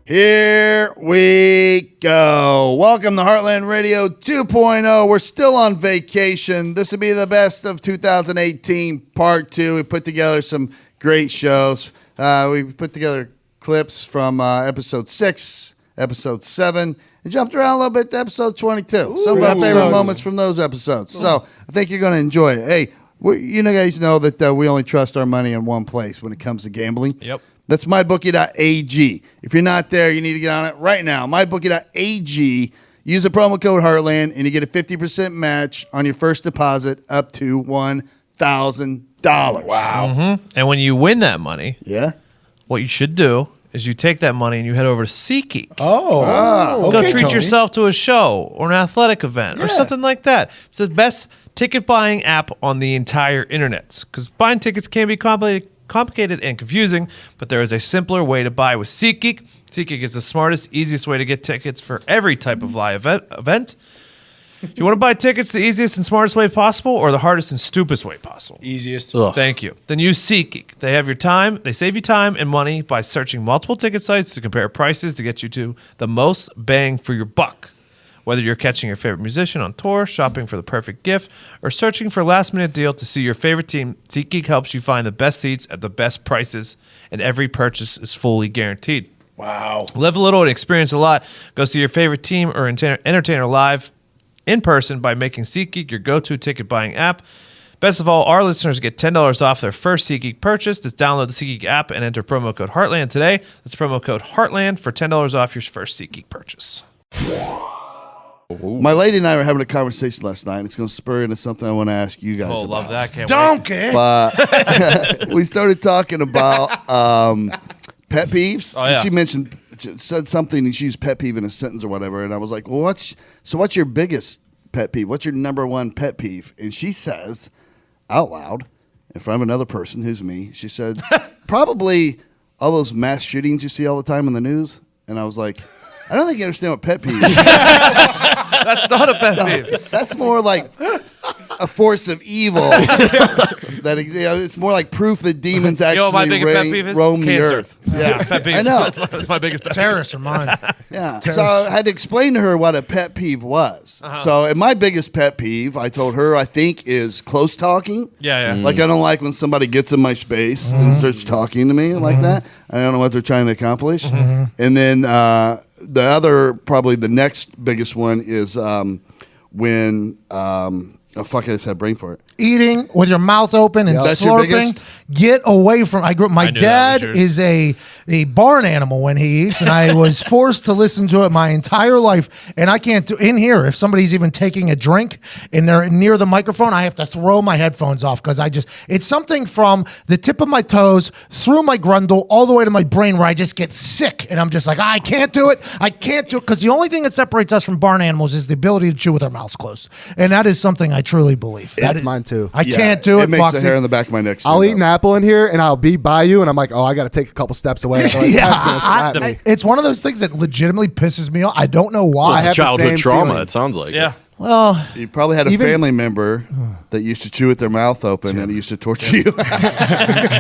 Here we go. Welcome to Heartland Radio 2.0. We're still on vacation. This will be the best of 2018, part 2. We put together some great shows. We put together clips from episode 6, episode 7, and jumped around a little bit to episode 22. Some of our favorite moments from those episodes. So I think you're going to enjoy it. Hey, you guys know that we only trust our money in one place when it comes to gambling. Yep. That's mybookie.ag. If you're not there, you need to get on it right now. Mybookie.ag. Use the promo code Heartland, and you get a 50% match on your first deposit up to $1,000. Wow. Mm-hmm. And when you win that money, what you should do is you take that money and you head over to SeatGeek. Go treat yourself to a show or an athletic event or something like that. It's the best ticket buying app on the entire internet, because buying tickets can be complicated and confusing, but there is a simpler way to buy with SeatGeek. SeatGeek is the smartest, easiest way to get tickets for every type of live event. You want to buy tickets the easiest and smartest way possible, or the hardest and stupidest way possible? Easiest. Ugh. Thank you. Then use SeatGeek. They have your time. They save you time and money by searching multiple ticket sites to compare prices to get you to the most bang for your buck. Whether you're catching your favorite musician on tour, shopping for the perfect gift, or searching for a last-minute deal to see your favorite team, SeatGeek helps you find the best seats at the best prices, and every purchase is fully guaranteed. Wow. Live a little and experience a lot. Go see your favorite team or entertainer live in person by making SeatGeek your go-to ticket buying app. Best of all, our listeners get $10 off their first SeatGeek purchase. Just download the SeatGeek app and enter promo code Heartland today. That's promo code Heartland for $10 off your first SeatGeek purchase. My lady and I were having a conversation last night. It's going to spur into something I want to ask you guys about. Love that. Can't Donkey. But we started talking about pet peeves. Oh, yeah. She said something, and she used pet peeve in a sentence or whatever. And I was like, well, what's your biggest pet peeve? What's your number one pet peeve? And she says out loud in front of another person, who's me, she said, probably all those mass shootings you see all the time in the news. And I was like, I don't think you understand what pet peeve is. That's not a pet peeve. That's more like a force of evil. It's more like proof that demons actually my biggest pet peeve is? roam the Cancer. earth. Yeah, Pet peeve. I know. That's my biggest pet peeve. Terrorists are mine. Yeah. So I had to explain to her what a pet peeve was. So, and my biggest pet peeve, I told her, I think, is close talking. Yeah. Like, I don't like when somebody gets in my space and starts talking to me like that. I don't know what they're trying to accomplish. And then the other, probably the next biggest one is when, I just had brain for it. Eating with your mouth open and That's your slurping. biggest? Get away from. My knew dad that was yours. is a barn animal when he eats, and I was forced to listen to it my entire life. And I can't do in here. If somebody's even taking a drink and they're near the microphone, I have to throw my headphones off because it's something from the tip of my toes through my grundle all the way to my brain where I just get sick, and I'm just like, I can't do it. I can't do it because the only thing that separates us from barn animals is the ability to chew with our mouths closed, and that is something I truly believe. That's mine too. I can't do it. It makes Foxy. the hair on the back of my neck stand I'll eat up. an apple in here, and I'll be by you, and I'm like, oh, I got to take a couple steps away. Otherwise that's going to slap me. It's one of those things that legitimately pisses me off. I don't know why. I have It's the childhood same trauma, feeling. it sounds like. Yeah. Well, You probably had a Even- family member that used to chew with their mouth open and used to torture you.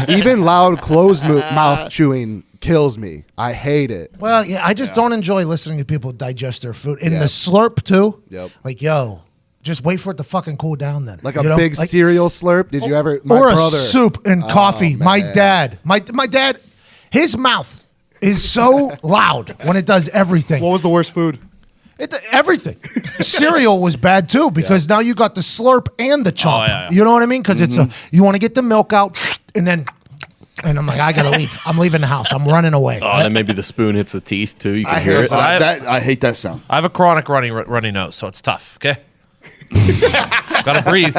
Even loud, closed mouth chewing kills me. I hate it. well, yeah. I just don't enjoy listening to people digest their food. And Yeah. the slurp too. Yep. Like, yo, just wait for it to fucking cool down. Then Like a big cereal slurp. Did you ever? My or brother. a soup and coffee. My man. dad. My dad. His mouth is so loud when it does everything. What was the worst food? Everything. Cereal was bad too because now you got the slurp and the chomp. yeah. You know what I mean? Because it's you want to get the milk out and then. And I'm like, I gotta leave. I'm leaving the house. I'm running away. Oh, then maybe the spoon hits the teeth too. You can hear hear it. I hate that sound. I have a chronic runny nose, so it's tough. Okay. Gotta breathe.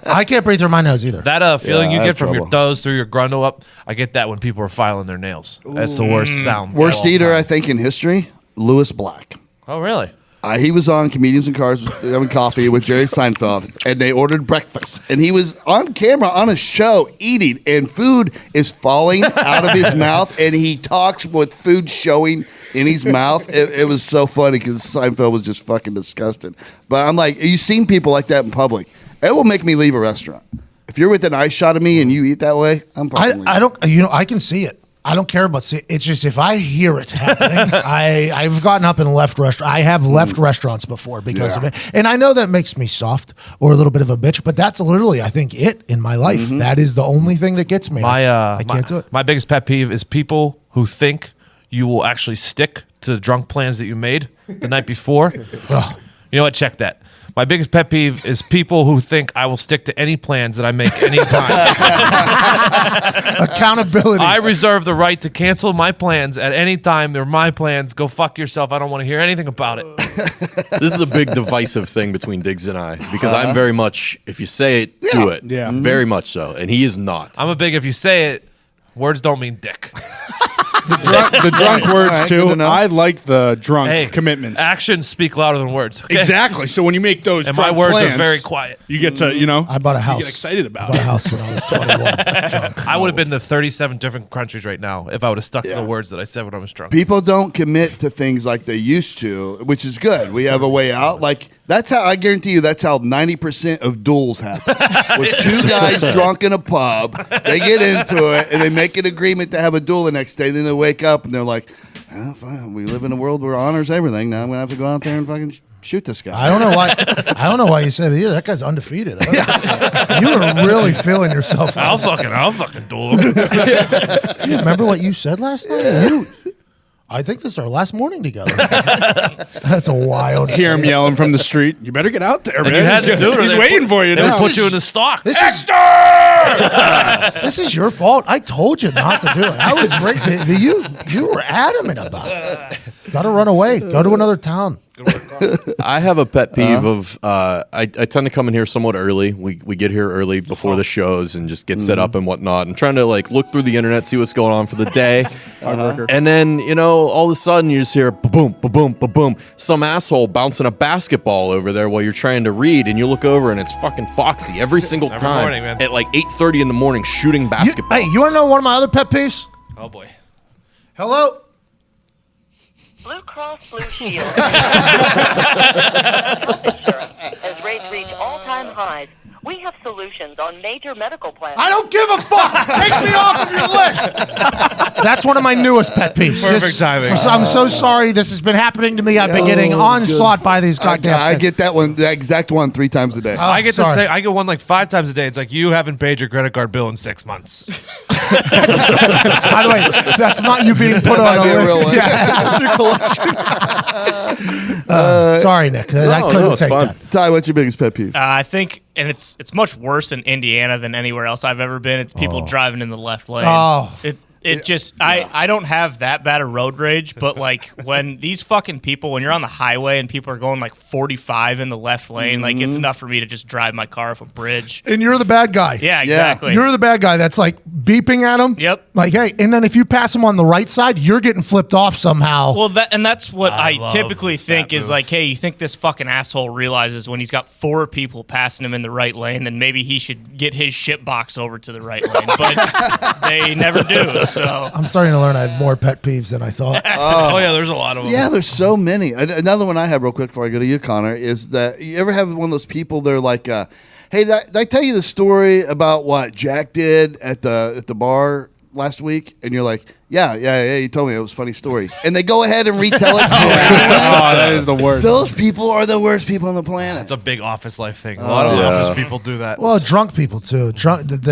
I can't breathe through my nose either. That feeling Yeah, you I get have from your trouble. toes through your grundle up, I get that when people are filing their nails. That's the worst sound. Worst of all eater, time. I think, in history, Lewis Black. Oh, really? He was on Comedians in Cars having coffee with Jerry Seinfeld, and they ordered breakfast. And he was on camera on a show eating, and food is falling out of his mouth, and he talks with food showing in his mouth. It was so funny because Seinfeld was just fucking disgusted. But I'm like, you've seen people like that in public. It will make me leave a restaurant. If you're within eye shot of me and you eat that way, I'm fucking leaving. I don't. You know, I can see it. I don't care about it's just if I hear it happening, I've gotten up and left restaurant. I have left restaurants before because of it, and I know that makes me soft or a little bit of a bitch. But that's literally, I think, it in my life. That is the only thing that gets me. I can't do it. My biggest pet peeve is people who think you will actually stick to the drunk plans that you made the night before. You know what? Check that. My biggest pet peeve is people who think I will stick to any plans that I make anytime. Accountability. I reserve the right to cancel my plans at any time. They're my plans. Go fuck yourself. I don't want to hear anything about it. This is a big divisive thing between Diggs and I because I'm very much, if you say it, do it. Yeah. Very much so. And he is not. I'm a big, if you say it, words don't mean dick. The drunk words right, too. good to know. I like the drunk commitments. Actions speak louder than words. Okay? Exactly. So when you make those, And my drunk words plans, are very quiet. You get to, you know, I bought a house. You get excited about I bought a it. house when I was 21. drunk. I would have been to 37 different countries right now if I would have stuck to the words that I said when I was drunk. People don't commit to things like they used to, which is good. We have a way out. Like that's how I guarantee you that's how 90% of duels happen. Was two guys drunk in a pub, they get into it and they make an agreement to have a duel the next day. Then they wake up and they're like, oh, fine. We live in a world where honors everything. Now I'm gonna have to go out there and fucking shoot this guy. I don't know why. I don't know why you said it either. That guy's undefeated. You were really feeling yourself. I'll fucking duel him. Do you remember what you said last night? I think this is our last morning together. That's a wild. Hear him yelling from the street. You better get out there, man. You had to do it. He's waiting for you They now. put you in the stocks. This is your fault. I told you not to do it. I was right. You were adamant about it. Got to run away. Go to another town. I have a pet peeve of I tend to come in here somewhat early. We get here early before the shows and just get set up and whatnot. And trying to like look through the internet, see what's going on for the day. And then, you know, all of a sudden you just hear ba-boom, ba-boom, ba-boom. Some asshole bouncing a basketball over there while you're trying to read. And you look over and it's fucking Foxy every single time morning, man. at like 8:30 in the morning shooting basketball. Hey, you want to know one of my other pet peeves? Oh, boy. Hello? Blue Cross Blue Shield health insurance as rates reach all-time highs. We have solutions on major medical plans. I don't give a fuck. Take me off of your list. That's one of my newest pet peeves. Perfect timing. I'm so sorry. This has been happening to me. I've been getting onslaught by these goddamn. I get that one, the exact one, 3 times a day. I get sorry. to say I get one like 5 times a day. It's like you haven't paid your credit card bill in 6 months. By the way, that's not you being put on Might a be a real list. one. Yeah. Sorry, Nick. I couldn't it's take fun. that. Ty, what's your biggest pet peeve? I think, and it's much worse in Indiana than anywhere else I've ever been. It's people driving in the left lane. Oh. I don't have that bad of road rage, but like when these fucking people, when you're on the highway and people are going like 45 in the left lane, like it's enough for me to just drive my car off a bridge. And you're the bad guy. Yeah, exactly. You're the bad guy that's like beeping at him. Yep. Like, hey, and then if you pass him on the right side, you're getting flipped off somehow. Well, that's what I love typically think that is move. like, hey, you think this fucking asshole realizes when he's got 4 people passing him in the right lane, then maybe he should get his shit box over to the right lane. But they never do. So I'm starting to learn I have more pet peeves than I thought. Oh, yeah, there's a lot of them. Yeah, there's so many. Another one I have real quick before I go to you, Connor, is that you ever have one of those people, they're like, hey, did I tell you the story about what Jack did at the bar last week? And you're like, yeah, you told me it was a funny story. And they go ahead and retell it to you. Oh, that is the worst. Those people are the worst people on the planet. It's a big office life thing. A lot of office people do that. Well, drunk people too.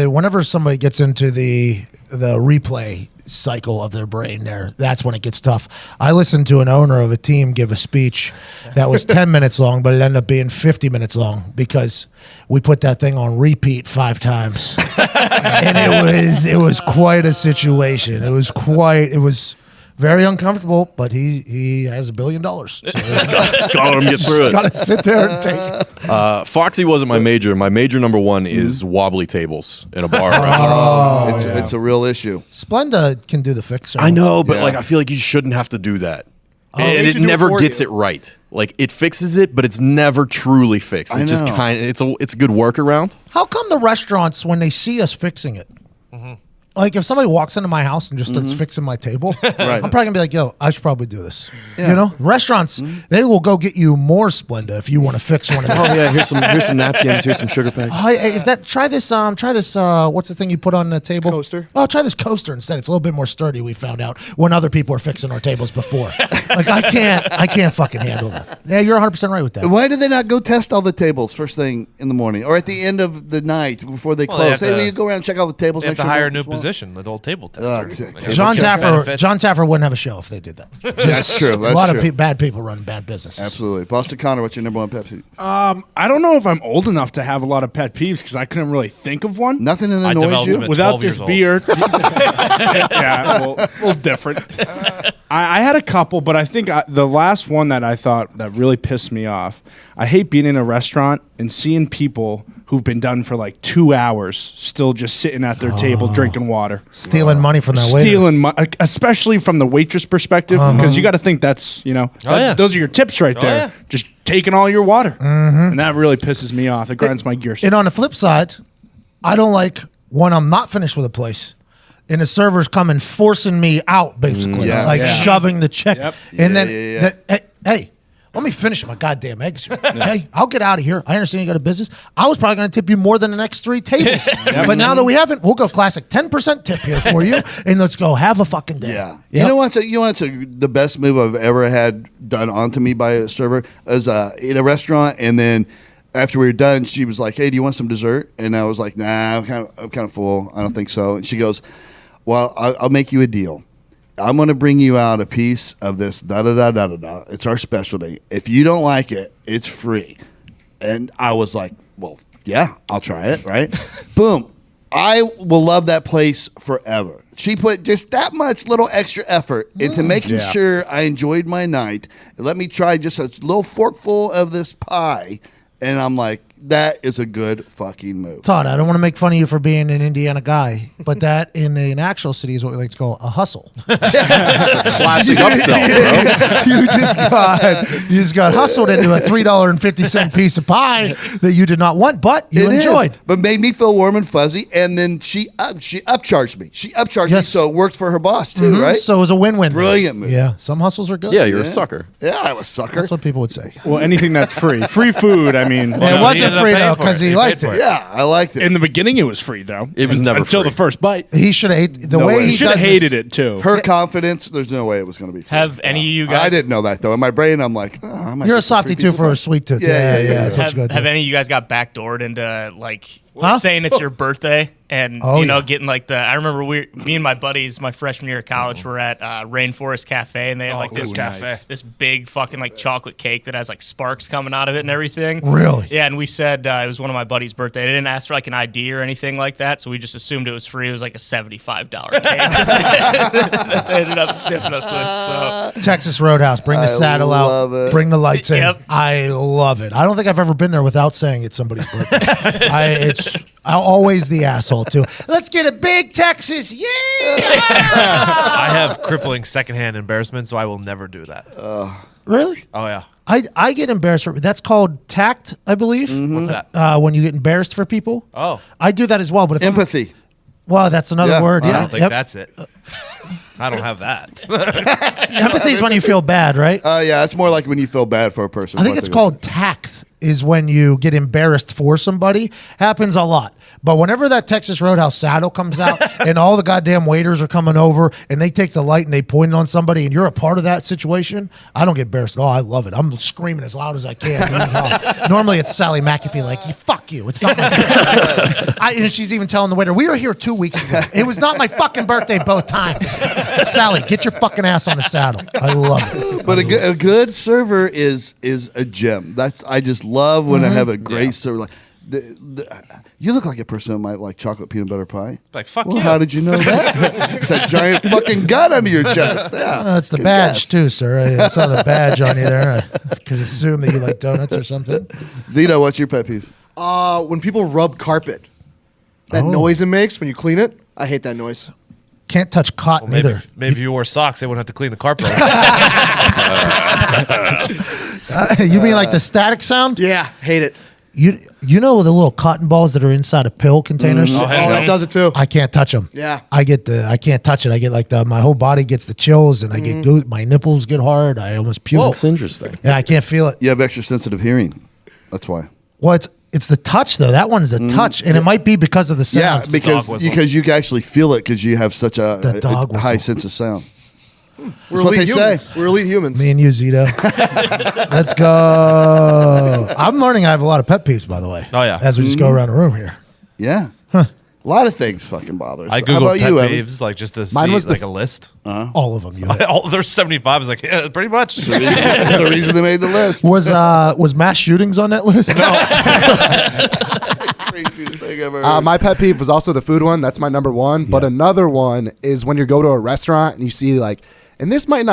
Whenever somebody gets into the replay cycle of their brain that's when it gets tough. I listened to an owner of a team give a speech that was 10 minutes long, but it ended up being 50 minutes long because we put that thing on repeat 5 times. And it was quite a situation. It was very uncomfortable, but he has $1 billion. So Just gotta let him get through got it. to sit there and take it. Foxy wasn't my major. My major number 1 is wobbly tables in a bar restaurant. It's a real issue. Splenda can do the fixer. I know, but Yeah. like I feel like you shouldn't have to do that. they And it should do it never for gets you. it right. Like it fixes it, but it's never truly fixed. I It just know. it's a good workaround. How come the restaurants, when they see us fixing it, like if somebody walks into my house and just starts fixing my table, I'm probably gonna be like, yo, I should probably do this. You know, restaurants, they will go get you more Splenda if you want to fix one of them. Oh yeah, here's some napkins, here's some sugar pack. Oh, if that, try this, what's the thing you put on the table? Coaster. Oh, try this coaster instead. It's a little bit more sturdy, we found out, when other people are fixing our tables before. Like, I can't fucking handle that. Yeah, you're 100% right with that. Why do they not go test all the tables first thing in the morning or at the end of the night before they close? Hey, will you go around and check all the tables? They have make to sure hire a no new one's position, the old table tester. John Taffer wouldn't have a show if they did that. That's true. That's a lot true. of bad people run bad businesses. Absolutely. Boston Connor, what's your number one pet peeve? I don't know if I'm old enough to have a lot of pet peeves because I couldn't really think of one. Nothing that I annoys developed you? them at Without 12 this years old. beer. Yeah, well, a little different. I had a couple, but I think the last one that I thought that really pissed me off, I hate being in a restaurant and seeing people who've been done for like 2 hours still just sitting at their table drinking water. Stealing money from that waiter. Stealing money, especially from the waitress perspective, because you got to think that's, those are your tips right there. yeah. Just taking all your water. And that really pisses me off. It grinds my gears. And on the flip side, I don't like when I'm not finished with a place and the server's coming forcing me out, basically. Shoving the check. Yep. And then, hey, let me finish my goddamn eggs here. Okay, I'll get out of here. I understand you got a business. I was probably going to tip you more than the next 3 tables. But now that we haven't, we'll go classic 10% tip here for you, and let's go have a fucking day. Yeah. Yep. You know what's the best move I've ever had done onto me by a server? I was in a restaurant, and then after we were done, she was like, "Hey, do you want some dessert?" And I was like, "Nah, I'm kind of full. I don't think so." And she goes, "Well, I'll make you a deal. I'm going to bring you out a piece of this da-da-da-da-da-da. It's our specialty. If you don't like it, it's free." And I was like, well, yeah, I'll try it, right? Boom. I will love that place forever. She put just that much little extra effort into making sure I enjoyed my night. And let me try just a little forkful of this pie. And I'm like, that is a good fucking move. Todd, I don't want to make fun of you for being an Indiana guy, but that in an actual city is what we like to call a hustle. Classic upsell, bro. You just got hustled into a $3.50 piece of pie that you did not want, but you enjoyed. But made me feel warm and fuzzy. And then she upcharged me. She upcharged me, so it worked for her boss too, right? So it was a win-win. Brilliant move. Yeah, some hustles are good. Yeah, you're a sucker. Yeah, I was a sucker. That's what people would say. Well, anything that's free. Free food, I mean. It wasn't free though because he liked it. Yeah, I liked it. In the beginning, it was free, though. It was never until free. the first bite. He should have ate the No way way. he He should have does hated this- it, too. Her confidence, there's no way it was going to be free. Have any of you guys? I didn't know that though. In my brain, I'm like, oh, I might You're get a some softy free too pizza for pie. a sweet tooth. Yeah. That's what you Have got to do. any of you guys got backdoored into like Huh? saying it's your birthday and Oh, yeah. getting like I remember me and my buddies my freshman year of college were at Rainforest Cafe and they had like this cafe. this big fucking like chocolate cake that has like sparks coming out of it and everything. Really? Yeah, and we said it was one of my buddy's birthday. They didn't ask for like an ID or anything like that, so we just assumed it was free. It was like a $75 cake that they ended up stiffing us with. So Texas Roadhouse. Bring the saddle love out. it. Bring the lights in. Yep. I love it. I don't think I've ever been there without saying it's somebody's birthday. I'm always the asshole too. Let's get a big Texas. Yeah. I have crippling secondhand embarrassment, so I will never do that. Really? Oh yeah. I get embarrassed for that's called tact, I believe. What's that? When you get embarrassed for people. Oh. I do that as well. But if Empathy. well, that's another Yeah. word. I Yeah. don't think that's it. I don't have that. Empathy is when you feel bad, right? Yeah, it's more like when you feel bad for a person. I think it's called tact is when you get embarrassed for somebody. Happens a lot. But whenever that Texas Roadhouse saddle comes out and all the goddamn waiters are coming over and they take the light and they point it on somebody and you're a part of that situation, I don't get embarrassed at all. I love it. I'm screaming as loud as I can. Normally it's Sally McAfee like, fuck you. It's not my birthday. And she's even telling the waiter, we were here 2 weeks ago. It was not my fucking birthday both times. Sally, get your fucking ass on the saddle. I love it. But a good server is a gem. I just love when I have a great server. Like you look like a person that might like chocolate peanut butter pie. Like fuck Well, you. how did you know that? It's that giant fucking gut under your chest. Yeah, It's the Good badge guess. too, sir. I saw the badge on you there. I could assume that you like donuts or something. Zito, what's your pet peeve? When people rub carpet, that noise it makes when you clean it, I hate that noise. Can't touch cotton Maybe either. if you wore socks, they wouldn't have to clean the carpet. You mean like the static sound? Yeah, hate it. You know the little cotton balls that are inside of pill containers? Oh, that does it too. I can't touch them. Yeah. I can't touch it. I get like my whole body gets the chills and I get my nipples get hard. I almost puke. That's interesting. Yeah, I can't feel it. You have extra sensitive hearing. That's why. Well, it's the touch though. That one is a touch, and it might be because of the sound. Yeah, because you can actually feel it because you have such a dog high whistle. sense of sound. We're what elite they humans. say. We're elite humans. Me and you, Zito. Let's go. I'm learning I have a lot of pet peeves, by the way. Oh, yeah. As we just go around the room here. Yeah. A lot of things fucking bother us. I How Googled about pet you, Evan? peeves, like just to Mine see was like a list. All of them. You There's 75. I was like, yeah, pretty much. That's the reason they made the list. was mass shootings on that list? Craziest thing I've ever heard. My pet peeve was also the food one. That's my number one. But another one is when you go to a restaurant and you see like, and this might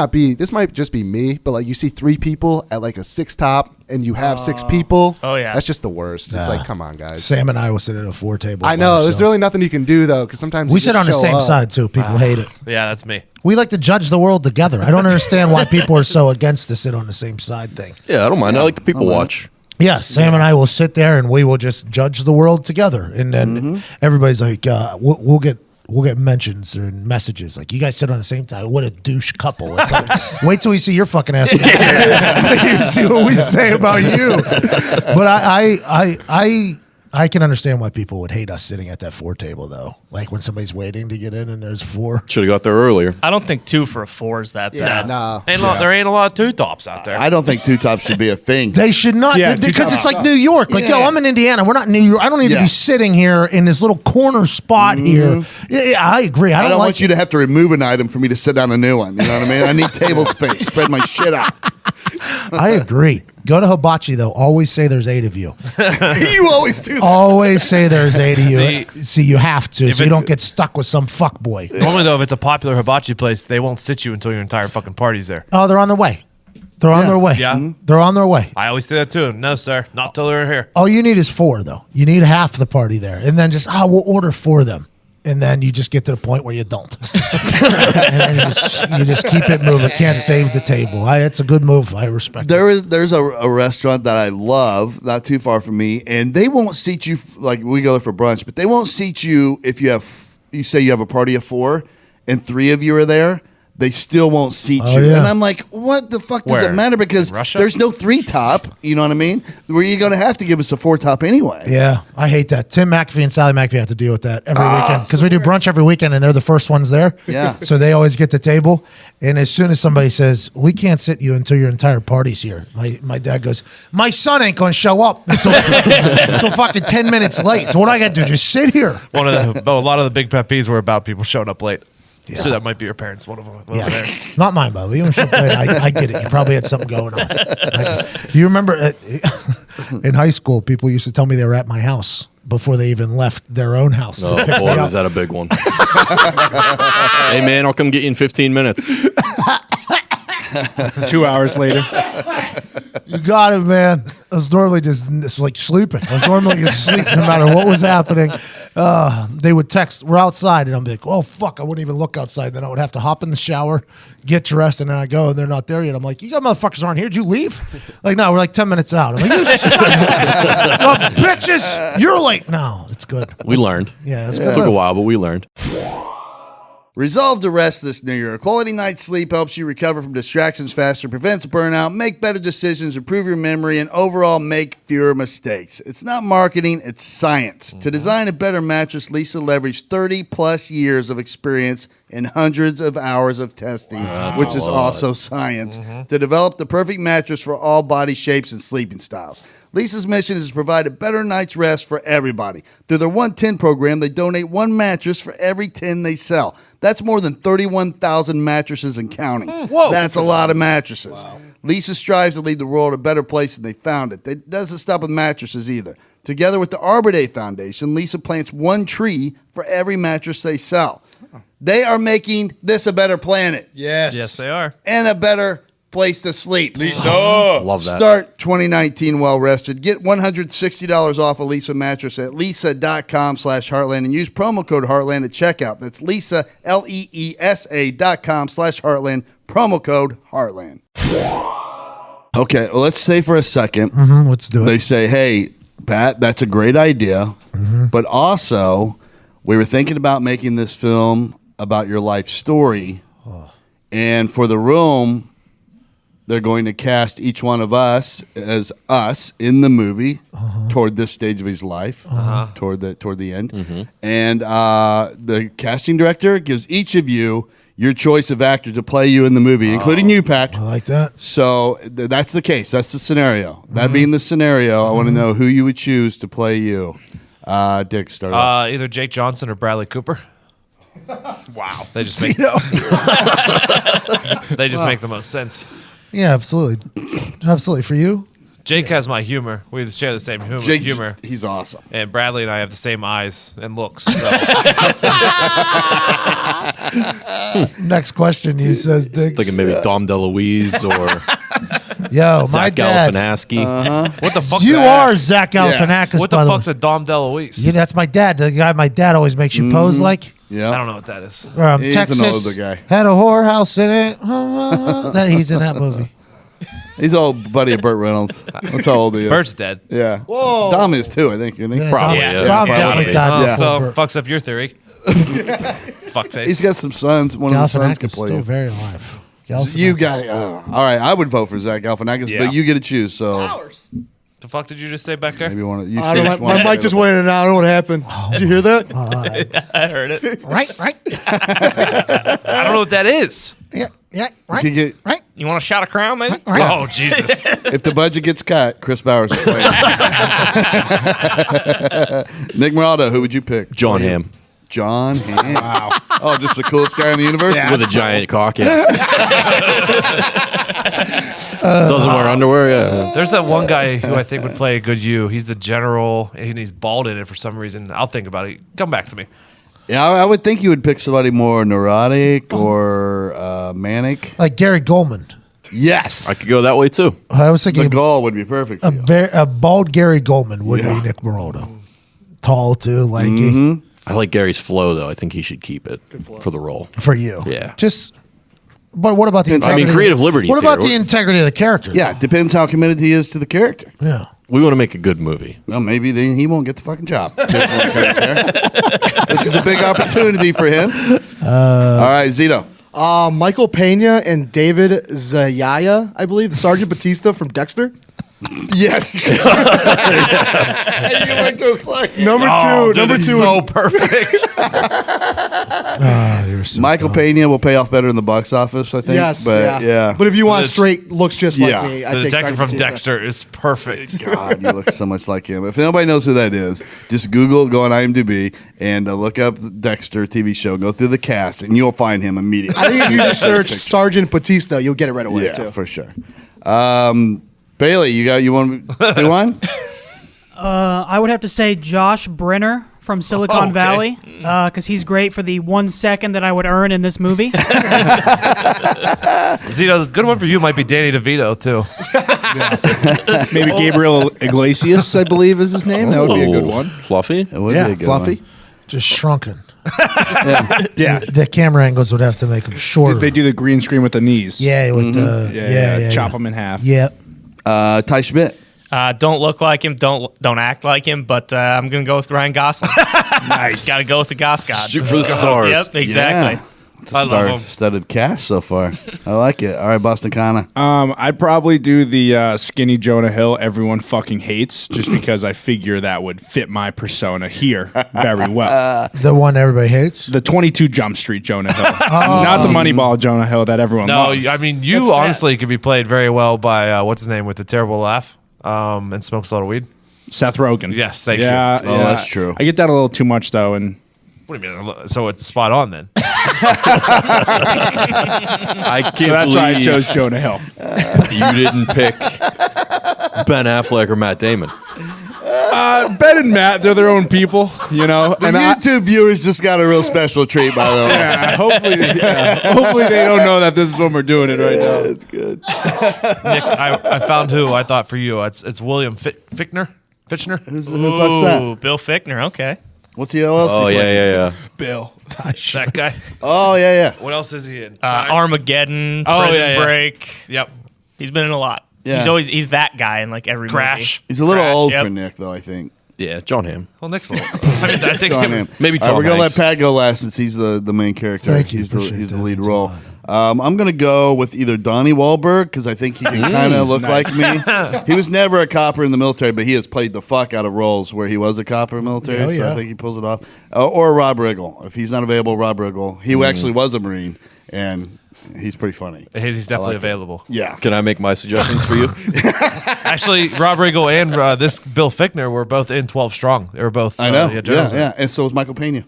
just be me, but like you see 3 people at like a 6 top and you have 6 people. Oh, yeah. That's just the worst. It's like, come on, guys. Sam and I will sit at a 4 table. I know. There's really nothing you can do though, because sometimes We you sit just on the show same up. side too. People hate it. Yeah, that's me. We like to judge the world together. I don't understand why people are so against the sit on the same side thing. Yeah, I don't mind. I like the people watch. Yeah, Sam and I will sit there and we will just judge the world together, and then everybody's like, we'll get mentions or messages like, you guys sit on the same time. What a douche couple! It's like, wait till we see your fucking ass. You see what we say about you. But I can understand why people would hate us sitting at that 4 table though. Like when somebody's waiting to get in and there's 4. Should have got there earlier. I don't think 2 for a 4 is that bad. No. There ain't a lot of 2 tops out there. I don't think 2 tops should be a thing. They should not, Yeah, because two it's tops. like New York. Like, yo, I'm in Indiana. We're not in New York. I don't need to Yeah. be sitting here in this little corner spot here. Yeah, I agree. I I don't don't like want you to have to remove an item for me to sit down a new one. You know what I mean? I need table space. Spread my shit out. I agree. Go to Hibachi though. Always say there's 8 of you. You always do that. Always say there's 8 of you. See, you have to, If so you it's- don't get stuck with some fuck boy. Normally, though, if it's a popular hibachi place, they won't sit you until your entire fucking party's there. Oh, they're on their way. They're on their way. Yeah. They're on their way. I always say that too. No, sir, not till they're here. All you need is 4 though. You need half the party there, and then just we'll order for them. And then you just get to the point where you don't. And then you just keep it moving. Can't save the table. It's a good move. I respect it. There's a restaurant that I love, not too far from me, and they won't seat you like we go there for brunch, but they won't seat you if you say you have a party of 4 and 3 of you are there. They still won't seat Oh, you. yeah. And I'm like, what the fuck does Where? it matter? Because In Russia? there's no 3 top, you know what I mean? Where you're going to have to give us a 4 top anyway. Yeah, I hate that. Tim McAfee and Sally McAfee have to deal with that every weekend because we do brunch every weekend and they're the first ones there. Yeah. So they always get the table. And as soon as somebody says, we can't sit you until your entire party's here, my dad goes, my son ain't going to show up until fucking 10 minutes late. So what I got to do? Just sit here. A lot of the big pet peeves were about people showing up late. Yeah. So that might be your parents. One of them. Yeah. Not mine, Bob. I get it. You probably had something going on. Do you remember in high school, people used to tell me they were at my house before they even left their own house. Oh to pick boy, me up. was that a big one. Hey man, I'll come get you in 15 minutes. 2 hours later. You got it, man. I was normally just like sleeping. I was normally asleep no matter what was happening. They would text, we're outside, and I'm like, oh, fuck, I wouldn't even look outside. Then I would have to hop in the shower, get dressed, and then I go, and they're not there yet. I'm like, you got motherfuckers aren't here. Did you leave? Like, no, we're like 10 minutes out. I'm like, you son of bitches, you're late. No, it's good. We learned. Yeah, it's It good. took a while, but we learned. Resolve to rest this New Year. A quality night's sleep helps you recover from distractions faster, prevents burnout, make better decisions, improve your memory, and overall make fewer mistakes. It's not marketing, it's science. To design a better mattress, Lisa leveraged 30-plus years of experience and hundreds of hours of testing, which is also science, to develop the perfect mattress for all body shapes and sleeping styles. Lisa's mission is to provide a better night's rest for everybody. Through their 110 program, they donate 1 mattress for every 10 they sell. That's more than 31,000 mattresses and counting. Whoa. That's a lot of mattresses. Wow. Lisa strives to leave the world a better place than they found it. It doesn't stop with mattresses either. Together with the Arbor Day Foundation, Lisa plants 1 tree for every mattress they sell. They are making this a better planet Yes, they are. and a better place to sleep. Love that. Start 2019 well rested. Get $160 off a Lisa mattress at lisa.com/Heartland and use promo code Heartland at checkout. That's Lisa, LEESA.com/Heartland, promo code Heartland. Okay, well, let's say for a second, Let's do they it. say, hey, Pat, that's a great idea. But also, we were thinking about making this film about your life story. And for the room, they're going to cast each one of us as us in the movie toward this stage of his life, toward the end. And the casting director gives each of you your choice of actor to play you in the movie, including you, Pat. I like that. So that's the case. That's the scenario. That being the scenario, I want to know who you would choose to play you. Dick, start off. Either Jake Johnson or Bradley Cooper. Wow. They just make they just make the most sense. Yeah, absolutely. Absolutely. For you? Jake has my humor. We share the same humor. He's awesome. And Bradley and I have the same eyes and looks. So. Next question, he says, Diggs. Thinking maybe Dom DeLuise or Yo, my Zach dad. Galifianakis. What the fuck? You are Zach Galifianakis, What by the the fuck's way. a Dom DeLuise? Yeah, that's my dad. The guy my dad always makes you pose like. Yeah. I don't know what that is. He's Texas. an older guy. Had a whorehouse in it. He's in that movie. He's old buddy of Burt Reynolds. That's how old he is. Bert's dead. Yeah. Whoa. Dom is too, I think, isn't he? Yeah, Probably, Dom, yeah. Dom Yeah. definitely Yeah. died. Yeah. So before Burt. fucks up your theory. Fuckface. He's got some sons. One of the sons Galifianakis can is play still you. very alive. You got all right. I would vote for Zach Galifianakis, Yeah. but you get to choose. So The fuck did you just say, Becker? maybe one of you. I don't know, my mic just went in and out. I don't know what happened. Did you hear that? I heard it. Right. I don't know what that is. Yeah, right. You get, Right. You want a shot of Crown, maybe? Right. Oh, Jesus. if the budget gets cut, Chris Bowers is playing. Nick Moraldo, who would you pick? John Hamm John Hamm. Wow. Oh, just the coolest guy in the universe. with a giant cock. Yeah. Doesn't wear underwear. Yeah. There's that one guy who I think would play a good you. He's the general, and he's bald in it for some reason. I'll think about it. Come back to me. Yeah, I would think you would pick somebody more neurotic or manic. Like Gary Goldman. Yes. I could go that way too. I was The thinking goal would be perfect for you. a bald Gary Goldman would Yeah. be Nick Moraldo. Tall too, lanky. I like Gary's flow though. I think he should keep it for the role. For you. Yeah. Just. But what about the integrity? creative liberties What about here. the integrity of the character? Yeah, it depends how committed he is to the character. Yeah. We want to make a good movie. Well, maybe then he won't get the fucking job. This is a big opportunity for him. All right, Zito. Michael Pena and David Zayaya, I believe, the Sergeant Batista from Dexter. Yes. You were just like Number two. So perfect. You're so Michael dumb. Pena will pay off better in the box office, I think. Yes, but yeah. But if you want The- straight, looks just Yeah. like me. I The take detective Sergeant from Batista. Dexter is perfect. God, you look so much like him. If nobody knows who that is, just Google, go on IMDb, and look up the Dexter TV show. Go through the cast, and you'll find him immediately. I think if you just search Picture. Sergeant Batista, you'll get it right away Yeah, too. for sure. Bailey, you want to do one? I would have to say Josh Brenner from Silicon okay. Valley, because he's great for the 1 second that I would earn in this movie. Zito, the good one for you might be Danny DeVito, too. Maybe Gabriel Iglesias, I believe is his name. That would be a good one. Fluffy. It would Yeah, be a good Fluffy. one. Just shrunken. Yeah. The camera angles would have to make him shorter. They do the green screen with the knees. Yeah, with the Yeah. Chop them in half. Yeah. Ty Schmidt. Don't look like him. Don't act like him. But I'm gonna go with Ryan Gosling. Nice. Got to go with the Goss God. Shoot for the stars. Yep, exactly. Yeah. It's a I love him. star-studded cast so far. I like it. All right, Boston Kana. I'd probably do the skinny Jonah Hill everyone fucking hates, just because I figure that would fit my persona here very well. The one everybody hates. The 22 Jump Street Jonah Hill, not the Moneyball Jonah Hill that everyone No, loves. I mean, you honestly could be played very well by, what's his name, with the terrible laugh and smokes a lot of weed. Seth Rogen. Yes, thank you. Yeah, Oh, that's true. I get that a little too much though, and What do you mean? So it's spot on then. I can't so that's why I believe chose Jonah Hill. you didn't pick Ben Affleck or Matt Damon. Ben and Matt, they're their own people, you know. The And YouTube viewers just got a real special treat, by the way. hopefully they don't know that this is when we're doing it right now. That's good. Nick, I found who I thought for you. It's William Fichtner. Fitchner? Who the fuck's that? Ooh, Bill Fichtner. Okay. What's he else? Oh yeah. Bill. That guy. Oh yeah. What else is he in? Armageddon. Oh, Prison yeah, yeah. Break. Yep. He's been in a lot. Yeah. He's that guy in like every Crash. movie. He's a little Crash, old yep. for Nick, though, I think. Yeah, John Hamm. Well, Nick's a little. I think John Hamm. Maybe All right, Tom we're going to let Hanks. Pat go last since he's the main character. Thank you. He's Appreciate the that. lead Means a role. lot. I'm going to go with either Donnie Wahlberg because I think he can kind of look like me. He was never a copper in the military, but he has played the fuck out of roles where he was a copper in the military, Oh, so yeah. I think he pulls it off. Or Rob Riggle. If he's not available, Rob Riggle. He actually was a Marine, and he's pretty funny. He's definitely available. Yeah. Can I make my suggestions for you? Actually, Rob Riggle and this Bill Fichtner were both in 12 Strong. They were both. I know. generals. Yeah. And so was Michael Pena.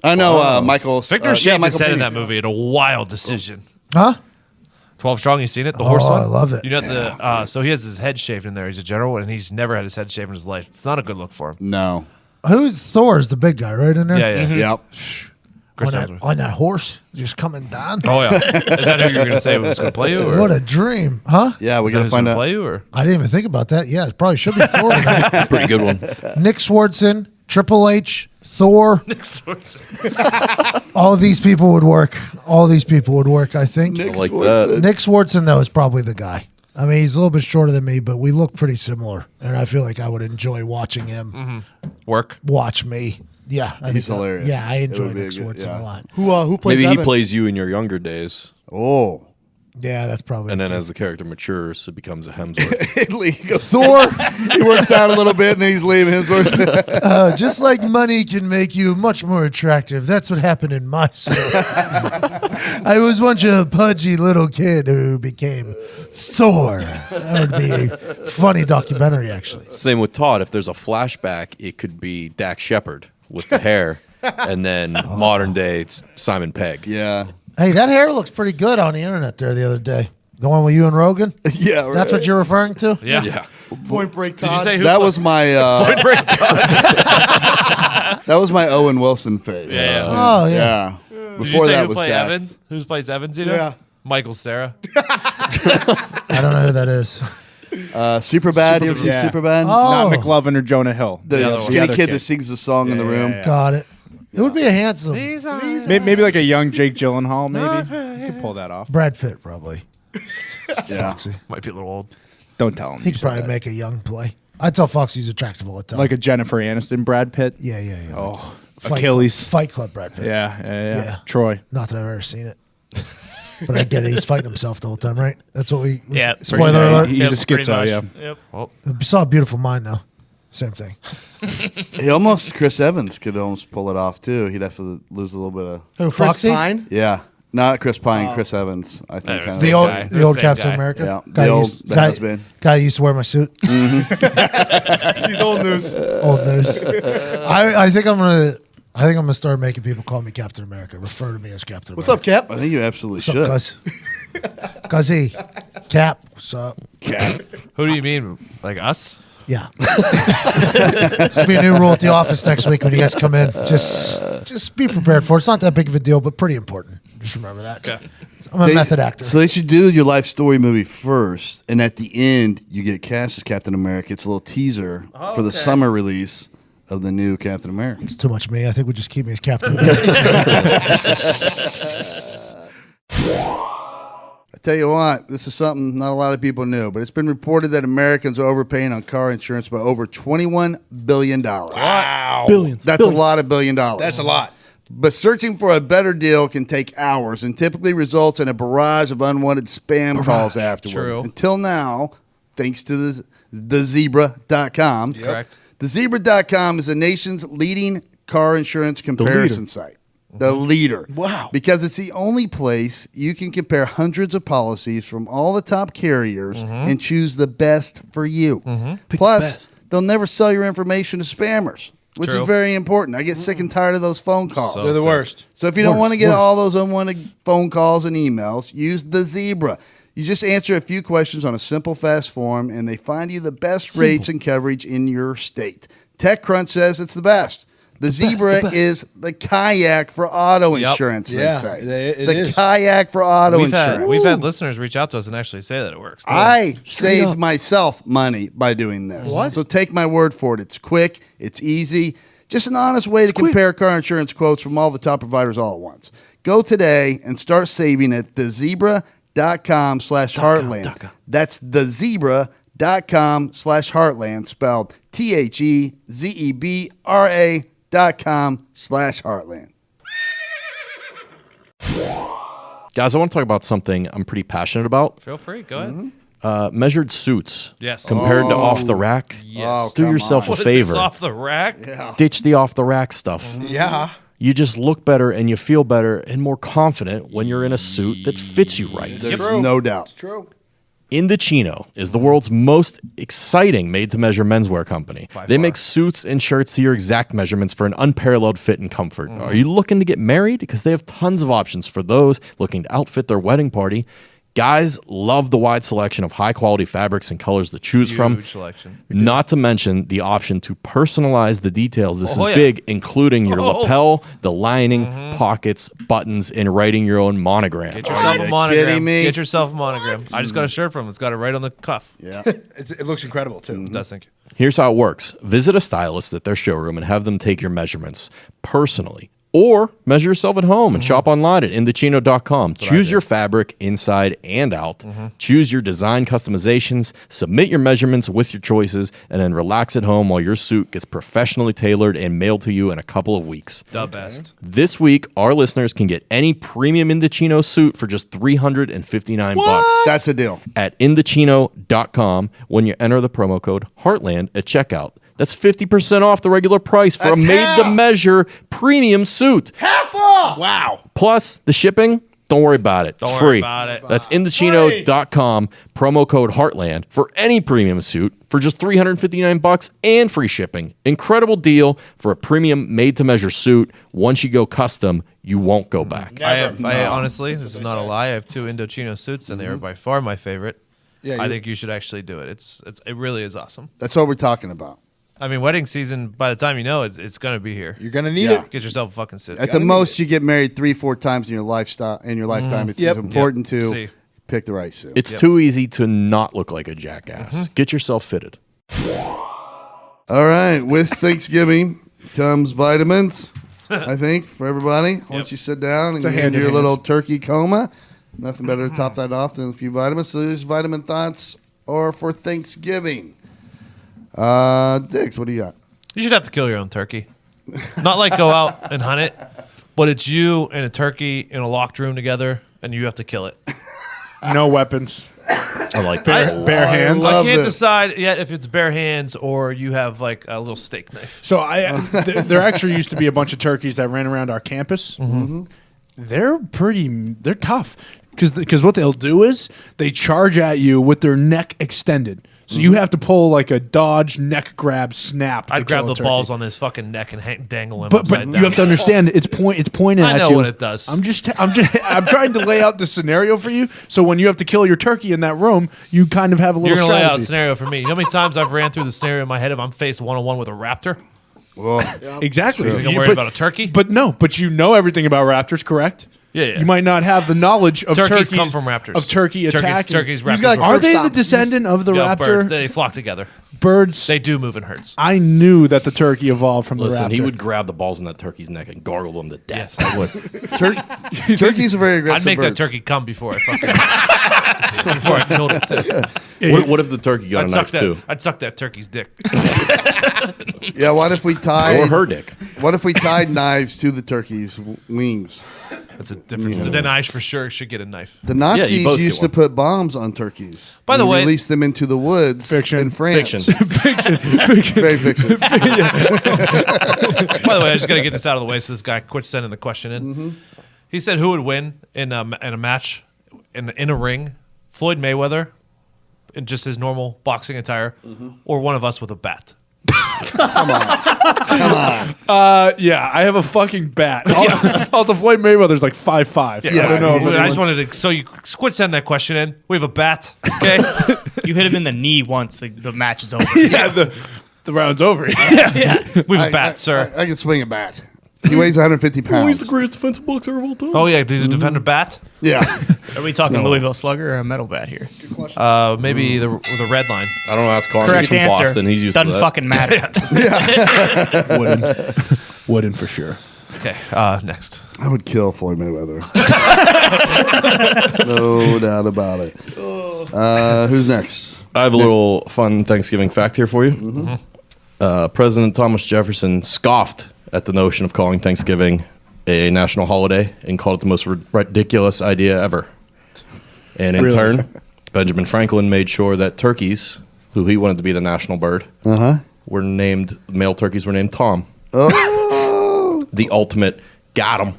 I know Michael. Fichtner shaved his head in Pena. that movie in a wild decision. Huh? 12 Strong, you seen it? The horse one? I love it. You know, so he has his head shaved in there. He's a general, and he's never had his head shaved in his life. It's not a good look for him. No. Who's Thor's the big guy right in there? Yeah, yeah. Yep. Chris on, Hemsworth. on that horse, just coming down. Oh, yeah. Is that who you're going to say was going to play you? Or? What a dream, huh? Yeah, we Is that got to who's find gonna out. play you? Or? I didn't even think about that. Yeah, it probably should be Thor. tonight. Pretty good one. Nick Swartzen, Triple H, Thor. All these people would work. All these people would work, I think. Nick I like Swartzen. that. Nick Swartzen, though, is probably the guy. I mean, he's a little bit shorter than me, but we look pretty similar. And I feel like I would enjoy watching him Work. watch me. Yeah. I He's think that- hilarious. Yeah, I It enjoy would be Nick a good- Swartzen yeah. a lot. Who plays Maybe he Evan? plays you in your younger days, Oh. Yeah, that's probably and then the as the character matures, it becomes a Hemsworth. He goes, Thor. He works out a little bit, and then he's leaving his work. just like money can make you much more attractive. That's what happened in my story. I was once a pudgy little kid who became Thor. That would be a funny documentary, actually. Same with Todd. If there's a flashback, it could be Dak Shepard with the hair, and then modern day it's Simon Pegg. Yeah. Hey, that hair looks pretty good on the internet there the other day. The one with you and Rogan? Yeah. Right. That's what you're referring to? Yeah. Yeah. Point Break Todd. Did you say who? That was my. Point Break? That was my Owen Wilson face. Yeah. Oh, yeah. Yeah. Did Before you say that who was played Dax. Evan? Who plays Evans? You know? Yeah. Michael Cera. I don't know who that is. Superbad. You ever seen Yeah. Superbad? Not Oh. McLovin or Jonah Hill. The other skinny one. kid that sings the song in the room. yeah. Got it. It would be a handsome Maybe like a young Jake Gyllenhaal. Maybe you could pull that off. Brad Pitt, probably. Yeah. Might be a little old. Don't tell him. He you could said probably that. make a young play. I tell Fox he's attractive all the time. Like a Jennifer Aniston, Brad Pitt. yeah. Oh, Fight Achilles. Club, Fight Club Brad Pitt. Yeah. Yeah. Troy. Not that I've ever seen it. But I get it. He's fighting himself the whole time, right? That's what we. Yeah. Spoiler Yeah, alert. He's Yep, a pretty schizo. much. Yeah. Yep. Well, You saw a Beautiful Mind, though. Same thing. He almost, Chris Evans could almost pull it off, too. He'd have to lose a little bit of. Who, Chris Foxy? Pine. Yeah. Not Chris Pine, Chris Evans, I think. There's The Same old, guy. the old Same Captain guy. America. Yeah, Guy the old- used, the guy, has-been. guy used to wear my suit. He's old news. Old news. I think I'm gonna start making people call me Captain America. Refer to me as Captain What's up, America. Cap? I think you absolutely What's up, should. Gus? Guzzy. Cap. What's up? who do you mean? Like us? Yeah. It's gonna be a new rule at the office next week when you guys come in. Just be prepared for it. It's not that big of a deal, but pretty important. Just remember that. Okay. I'm a method actor. So they should do your life story movie first, and at the end, you get cast as Captain America. It's a little teaser for the summer release of the new Captain America. It's too much me. I think we just keep me as Captain America. I tell you what, this is something not a lot of people knew, but it's been reported that Americans are overpaying on car insurance by over $21 billion. Wow. Billions. That's a lot of $1 billion. That's a lot. But searching for a better deal can take hours and typically results in a barrage of unwanted spam calls afterward. True. Until now, thanks to the Zebra.com. Correct. The Zebra.com is the nation's leading car insurance comparison site. The leader. Wow. Because it's the only place you can compare hundreds of policies from all the top carriers and choose the best for you. Plus, they'll never sell your information to spammers, which True. is very important. I get sick and tired of those phone calls. They're the worst. So if you don't want to get all those unwanted phone calls and emails, use the Zebra. You just answer a few questions on a simple, fast form, and they find you the best rates and coverage in your state. TechCrunch says it's the best. The Zebra is the kayak for auto insurance, they say. it the is. kayak for auto We've insurance. had listeners reach out to us and actually say that it works. too. I saved myself money by doing this. What? So take my word for it. It's quick. It's easy. Just an honest way to compare car insurance quotes from all the top providers all at once. Go today and start saving at thezebra.com. thezebra.com/Heartland. That's thezebra.com/Heartland, spelled THEZEBRA.com/Heartland. Guys, I want to talk about something I'm pretty passionate about. Feel free. Go ahead. Measured suits. Yes. Compared to off the rack. Yes. Do yourself a What is favor. this, off the rack? Yeah. Ditch the off the rack stuff. Yeah. You just look better and you feel better and more confident when you're in a suit that fits you right. There's no doubt. True. Indochino is the world's most exciting made-to-measure menswear company. They make suits and shirts to your exact measurements for an unparalleled fit and comfort. Are you looking to get married? Because they have tons of options for those looking to outfit their wedding party. Guys love the wide selection of high-quality fabrics and colors to choose from. Huge selection. Not to mention the option to personalize the details. This is yeah. big, including your lapel, the lining, pockets, buttons, and writing your own monogram. Get yourself a kidding monogram. me? Get yourself a monogram. I just got a shirt from him. It's got it right on the cuff. Yeah. It looks incredible too. It does, thank you. Here's how it works. Visit a stylist at their showroom and have them take your measurements personally. Or measure yourself at home and shop online at Indochino.com. Choose your fabric inside and out. Choose your design customizations. Submit your measurements with your choices. And then relax at home while your suit gets professionally tailored and mailed to you in a couple of weeks. The best. This week, our listeners can get any premium Indochino suit for just $359 That's a deal. at Indochino.com when you enter the promo code Heartland at checkout. That's 50% off the regular price for That's a made-to-measure premium suit. Half off! Wow. Plus, the shipping, don't worry about it. It's Don't free. worry about it. That's Indochino.com, promo code Heartland for any premium suit for just $359 and free shipping. Incredible deal for a premium made-to-measure suit. Once you go custom, you won't go back. I honestly, this is not a lie. I have 2 Indochino suits, and they are by far my favorite. Yeah, I think you should actually do it. It really is awesome. That's what we're talking about. I mean, wedding season, by the time you know, it's going to be here. You're gonna need Yeah. it. Get yourself a fucking suit. At the most, you get married 3-4 times in your lifetime. It's important to See. pick the right suit. It's too easy to not look like a jackass. Get yourself fitted. All right. With Thanksgiving comes vitamins, I think, for everybody. Once you sit down and a get into hand-in-hand. your little turkey coma, nothing better to top that off than a few vitamins. So these vitamin thoughts are for Thanksgiving. Diggs, what do you got? You should have to kill your own turkey. Not like go out and hunt it, but it's you and a turkey in a locked room together, and you have to kill it. No weapons. I like Bare hands. love I can't this. decide yet if it's bare hands or you have like a little steak knife. So there actually used to be a bunch of turkeys that ran around our campus. They're tough because what they'll do is they charge at you with their neck extended. So you have to pull like a dodge neck grab snap. I'd grab the balls on his fucking neck and dangle him But upside you down. have to understand it's pointing I at know you. what it does. I'm trying to lay out the scenario for you. So when you have to kill your turkey in that room, you kind of have a little You're going to lay out a strategy. scenario for me. You know how many times I've ran through the scenario in my head if I'm faced one-on-one with a raptor? Exactly. You worried about a turkey? But you know everything about raptors, correct? Yeah. You might not have the knowledge of Turkeys come from raptors. Of turkey attacking. Turkeys, raptors. got Are they the Stop. descendant of the Yeah, raptor? birds. They flock together. Birds. They do move in herds. I knew that the turkey evolved from Listen, the raptor. he would grab the balls in that turkey's neck and gargle them to death. I would. Turkeys are very aggressive I'd make that birds. turkey come before I fucking before I killed it too. What if the turkey got a knife too? I'd suck that turkey's dick. Yeah, what if we tied Or her dick. What if we tied knives to the turkey's wings? That's a difference. Then I for sure should get a knife. The Nazis you both used get to put bombs on turkeys. By the and way- release them into the woods Fiction. in France. Fiction. Very fiction. By the way, I just got to get this out of the way so this guy quits sending the question in. He said who would win in a match in a ring, Floyd Mayweather in just his normal boxing attire, or one of us with a bat. Yeah, I have a fucking bat. Also, Floyd Mayweather's like 5'5". Yeah, I don't know. If I just wanted to. So you quit sending that question in. We have a bat. Okay. You hit him in the knee once, the match is over. yeah, the round's over. We have a bat, sir. I can swing a bat. He weighs 150 pounds. greatest defensive boxer of all time. Oh yeah, did you defend a bat? Yeah. Are we talking Louisville Slugger or a metal bat here? Maybe the red line. I don't know. Ask Carson. He's Correct from answer. Boston. He's used Doesn't to that. fucking matter. Wooden for sure. Okay. Next. I would kill Floyd Mayweather. No doubt about it. Who's next? I have a little fun Thanksgiving fact here for you. President Thomas Jefferson scoffed at the notion of calling Thanksgiving a national holiday and called it the most ridiculous idea ever. And in turn, Benjamin Franklin made sure that turkeys, who he wanted to be the national bird, were named, male turkeys were named Tom. Oh. The ultimate got him.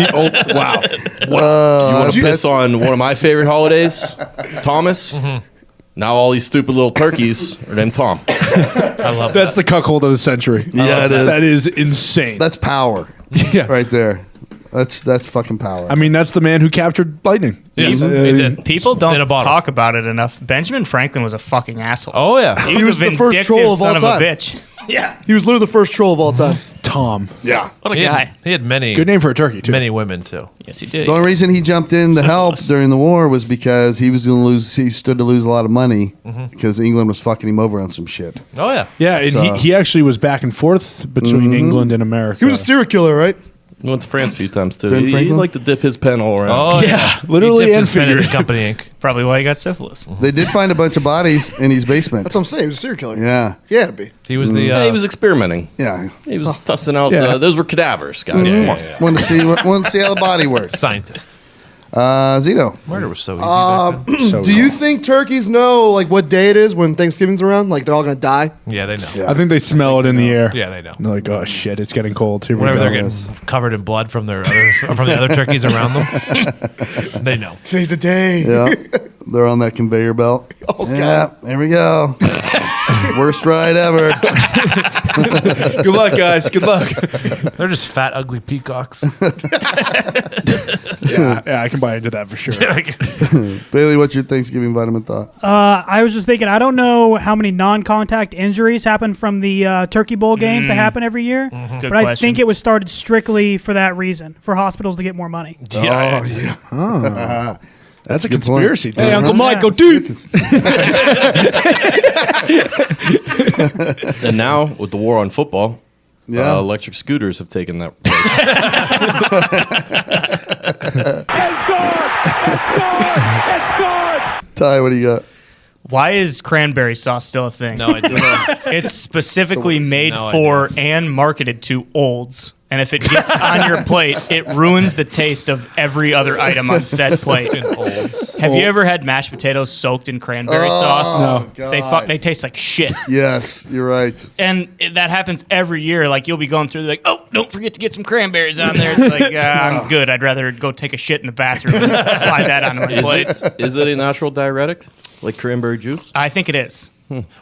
Wow. You want to piss on one of my favorite holidays, Thomas? Now all these stupid little turkeys are named Tom. I love That's the cuckold of the century. Yeah, it is. That is insane. That's power. Yeah. Right there. That's fucking power. I mean, that's the man who captured lightning. Yes, Uh, he did. People In a don't bottle. talk about it enough. Benjamin Franklin was a fucking asshole. Oh, yeah. He was the a first vindictive troll of all son of time. a bitch. Yeah. He was literally the first troll of all time. Tom. yeah. What a He guy. had, he had many Good name for a turkey, too. many women, too. Yes, he did. The only reason he jumped in to help during the war was because he was going to lose. He stood to lose a lot of money because England was fucking him over on some shit. Oh, yeah. Yeah, and So- he actually was back and forth between England and America. He was a serial killer, right? He went to France a few times, too. Ben He Franklin? liked to dip his pen all around. Oh, Yeah, literally He dipped and his pen in figuratively. Company Inc. Probably why he got syphilis. They did find a bunch of bodies in his basement. That's what I'm saying. He was a serial killer. Yeah. He had to be. He was the. Yeah, he was experimenting. Yeah. He was testing out. Yeah. Those were cadavers, guys. Come on. Want to see how the body works. scientist. Zito. Murder was so easy back then. So Do you think turkeys know like what day it is when Thanksgiving's around? Like they're all gonna die? Yeah, they know. I think they smell it in the air. Yeah, they know. And they're like, oh shit, it's getting cold. Here we Whenever go. they're getting covered in blood from their other from the other turkeys around them, they know. Today's the day. Yeah. They're on that conveyor belt. Oh, God. Yeah. There we go. Worst ride ever. Good luck, guys. Good luck. They're just fat, ugly peacocks. yeah, I can buy into that for sure. Bailey, what's your Thanksgiving vitamin thought? I was just thinking, I don't know how many non-contact injuries happen from the Turkey Bowl games that happen every year, Good but I question. think it was started strictly for that reason, for hospitals to get more money. That's a good conspiracy point. theory. Hey, Uncle Mike, go deep. And now, with the war on football, Yeah. electric scooters have taken that place. Ty, what do you got? Why is cranberry sauce still a thing? No idea. It's specifically made No for and marketed to olds. And if it gets on your plate, it ruins the taste of every other item on said plate. Have you ever had mashed potatoes soaked in cranberry sauce? No. God. They taste like shit. Yes, you're right. And that happens every year. Like, you'll be going through, like, oh, don't forget to get some cranberries on there. It's like, I'm good. I'd rather go take a shit in the bathroom and slide that onto my plate. Is it a natural diuretic, like cranberry juice? I think it is.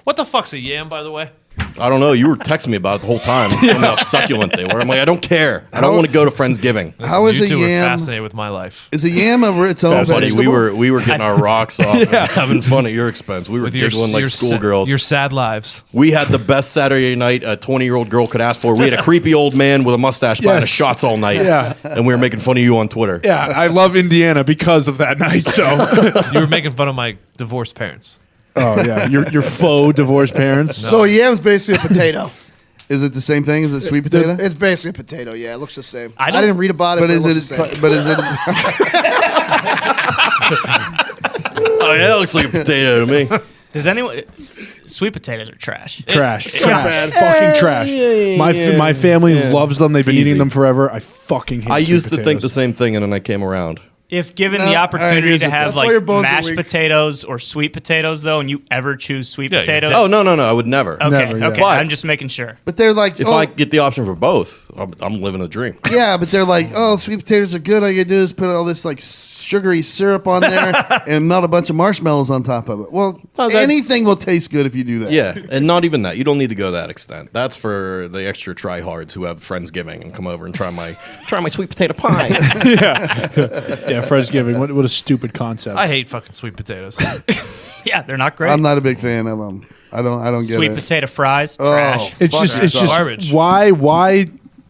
What the fuck's a yam, by the way? I don't know. You were texting me about it the whole time. Telling me how succulent they were. I'm like, I don't care. I don't want to go to Friendsgiving. How is You a two are yam? fascinated with my life. Is a yam its own Buddy, vegetable? we were getting our rocks off and having fun at your expense. We were giggling like schoolgirls. Your sad lives. We had the best Saturday night a 20-year-old girl could ask for. We had a creepy old man with a mustache buying us Yes. shots all night. Yeah. And we were making fun of you on Twitter. Yeah, I love Indiana because of that night. So, You were making fun of my divorced parents. oh yeah, your faux divorced parents. So yam's basically a potato. Is it the same thing? Is it sweet potato? It's basically a potato. Yeah, it looks the same. I don't- didn't read about it, But but, is it it? looks the same. But is it? Oh, yeah, that looks like a potato to me. Does anyone... Sweet potatoes are trash. Trash, bad. fucking trash. My family loves them. They've been Easy. eating them forever. I fucking hate. I sweet used to think the potatoes. same thing, and then I came around. If given No, the all right, opportunity here's to the- have that's why your like bones are mashed weak. potatoes or sweet potatoes, though, and you ever choose sweet Yeah, you potatoes, did. Oh, no, I would never. okay, Never, yeah. okay, But- I'm just making sure. But they're like, If oh, I get the option for both, I'm living a dream. yeah, but they're like, oh, sweet potatoes are good. All you gotta do is put all this like sugary syrup on there and melt a bunch of marshmallows on top of it. Well, Oh, that- anything will taste good if you do that. Yeah, and not even that. You don't need to go that extent. That's for the extra tryhards who have Friendsgiving and come over and try my sweet potato pie. Yeah, Friendsgiving. What a stupid concept. I hate fucking sweet potatoes. Yeah, they're not great. I'm not a big fan of them. I don't get Sweet it. potato fries, Oh, trash. It's fuck just yourself. Garbage. why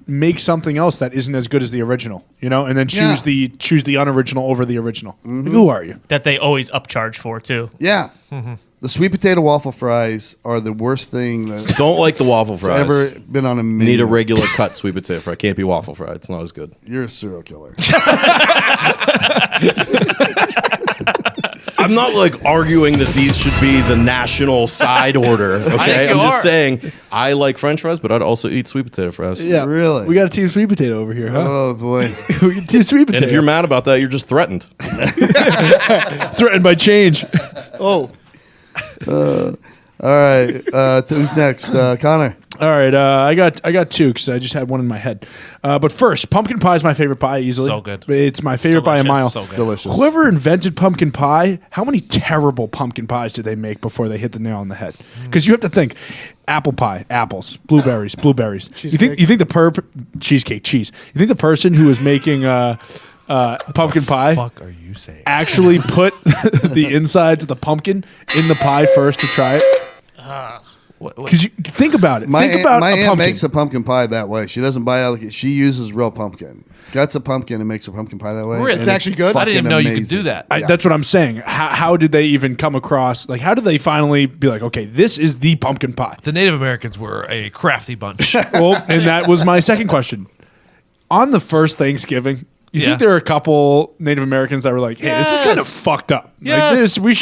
make something else that isn't as good as the original, and then choose the unoriginal over the original. Like, who are you? That they always upcharge for too. Yeah. The sweet potato waffle fries are the worst thing that Don't like the waffle fries. ever been on a menu. Need a regular cut sweet potato fry. Can't be waffle fry. It's not as good. You're a serial killer. I'm not like arguing that these should be the national side order. Okay, I'm just saying I like French fries, but I'd also eat sweet potato fries. Yeah, Really? We got a team sweet potato over here, huh? Oh boy. We got team sweet potato. And if you're mad about that, you're just threatened. threatened by change. Oh. All right. Who's next? Connor. All right, I got two because I just had one in my head. But first, pumpkin pie is my favorite pie easily. So good. It's my favorite by a mile. So good. Delicious. Whoever invented pumpkin pie, how many terrible pumpkin pies did they make before they hit the nail on the head? Because you have to think, apple pie, apples, blueberries. Cheesecake. You think the cheesecake, cheese. You think the person who was making pumpkin pie Fuck are you saying? actually put the insides of the pumpkin in the pie first to try it? Because you think about it. My Think about aunt a pumpkin. makes a pumpkin pie that way. She doesn't buy it. She uses real pumpkin. Guts a pumpkin and makes a pumpkin pie that way. Really? and It's actually good? I didn't even know you could amazing. do that. That's what I'm saying. How did they even come across? Like, how did they finally be like, okay, this is the pumpkin pie? The Native Americans were a crafty bunch. Well, and that was my second question. On the first Thanksgiving, you think there are a couple Native Americans that were like, hey, this is kind of fucked up. Yes. Like this, we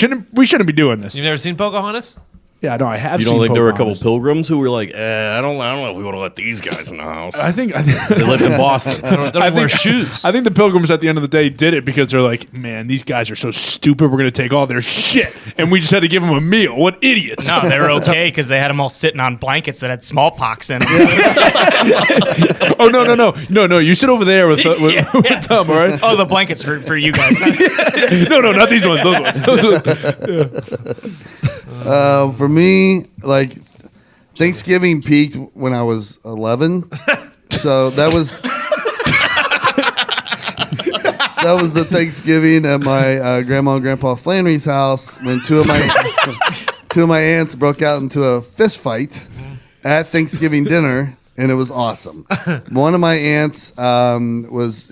shouldn't be doing this. You've never seen Pocahontas? Yeah, no, I have You seen don't think there were a couple Pocahontas. pilgrims who were like, I don't know if we want to let these guys in the house. I think They lived in Boston. They don't wear shoes. I think the Pilgrims at the end of the day did it because they're like, man, these guys are so stupid. We're going to take all their shit. And we just had to give them a meal. What idiots. No, they were okay because they had them all sitting on blankets that had smallpox in them. Oh, no. You sit over there with them, all right? Oh, the blankets for you guys. No, not these ones. Those ones. For me, like Thanksgiving peaked when I was 11, so that was the Thanksgiving at my grandma and grandpa Flannery's house when two of my aunts broke out into a fist fight at Thanksgiving dinner, and it was awesome. One of my aunts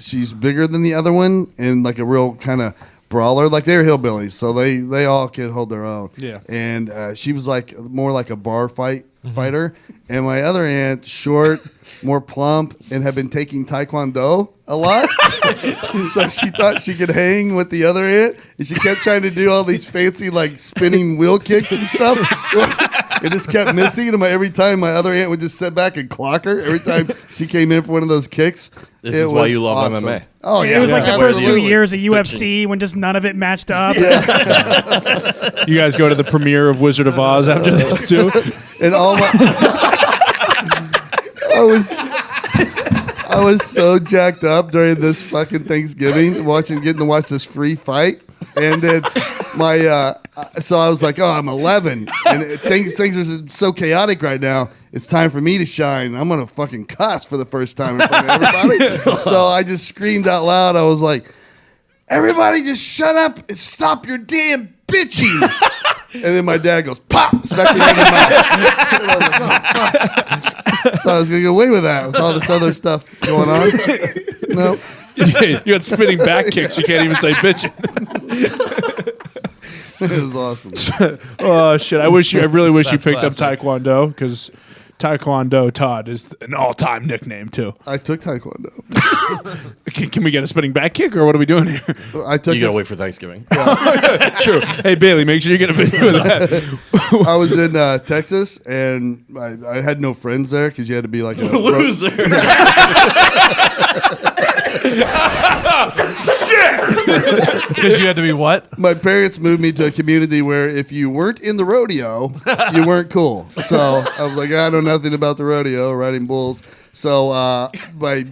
she's bigger than the other one, and like a real kind of brawler, like they're hillbillies, so they all could hold their own. Yeah. And she was like more like a bar fighter, and my other aunt, short, more plump, and had been taking Taekwondo a lot. So she thought she could hang with the other aunt, and she kept trying to do all these fancy like spinning wheel kicks and stuff. It just kept missing, and every time my other aunt would just sit back and clock her. Every time she came in for one of those kicks. This is why you love MMA. Oh yeah, It was like the first 2 absolutely. years of UFC when just none of it matched up. You guys go to the premiere of Wizard of Oz after this, too? And all my I was so jacked up during this fucking Thanksgiving, getting to watch this free fight, and then so I was like, oh, I'm 11, and things are so chaotic right now. It's time for me to shine. I'm gonna fucking cuss for the first time in front of everybody. So I just screamed out loud. I was like, everybody, just shut up and stop your damn bitching. And then my dad goes, pop, smack me right in the mouth. And I was like, oh, fuck. Thought I was going to get away with that with all this other stuff going on. No. You got spinning back kicks. You can't even say bitching. It was awesome. Oh, shit. I really wish you That's picked classic. up Taekwondo because Taekwondo Todd is an all-time nickname, too. I took Taekwondo. Can we get a spinning back kick, or what are we doing here? I took You gotta it- wait for Thanksgiving. True. Hey, Bailey, make sure you get a video of that. I was in Texas, and I had no friends there because you had to be like a Loser. Because you had to be what? My parents moved me to a community where if you weren't in the rodeo, you weren't cool. So I was like, I know nothing about the rodeo, riding bulls. So my